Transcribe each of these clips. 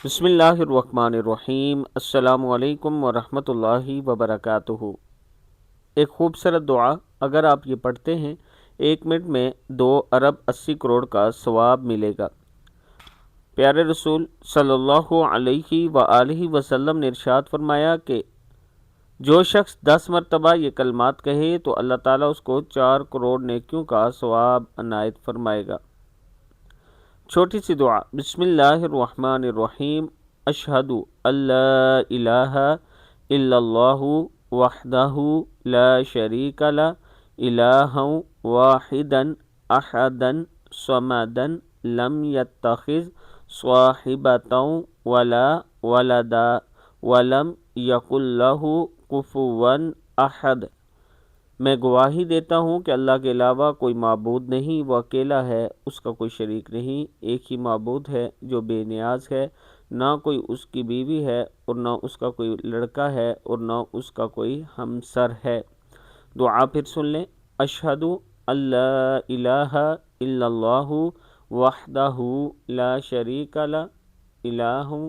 بسم اللہ الرحمن الرحیم۔ السلام علیکم ورحمۃ اللہ وبرکاتہ۔ ایک خوبصورت دعا اگر آپ یہ پڑھتے ہیں 1 منٹ میں 2 ارب 80 کروڑ کا ثواب ملے گا۔ پیارے رسول صلی اللہ علیہ وآلہ وسلم نے ارشاد فرمایا کہ جو شخص 10 مرتبہ یہ کلمات کہے تو اللہ تعالیٰ اس کو 4 کروڑ نیکیوں کا ثواب عنایت فرمائے گا۔ چھوٹی سی دعا۔ بسم اللہ الرحمن الرحیم۔ اشہد ان لا الہ الا اللہ وحدہ لا شریک لہ الہ واحدا احدا صمدا لم یتخذ صاحبۃ ولا ولدا ولم یکن لہ کفوا احد۔ میں گواہی دیتا ہوں کہ اللہ کے علاوہ کوئی معبود نہیں، وہ اکیلا ہے، اس کا کوئی شریک نہیں، ایک ہی معبود ہے جو بے نیاز ہے، نہ کوئی اس کی بیوی ہے اور نہ اس کا کوئی لڑکا ہے اور نہ اس کا کوئی ہمسر ہے۔ دعا پھر سن لیں۔ اشہد ان لا الہ الا اللہ وحدہ لا شریک لہ الہ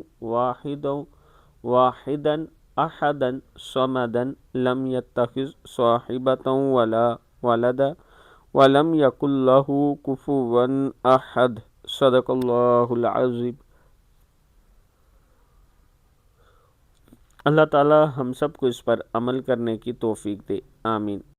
واحدا احدا صمدا لم یتخذ صاحبۃ ولا ولدا ولم یکن لہ کفوا احد۔ صدق اللہ العظیم۔ اللہ تعالی ہم سب کو اس پر عمل کرنے کی توفیق دے، آمین۔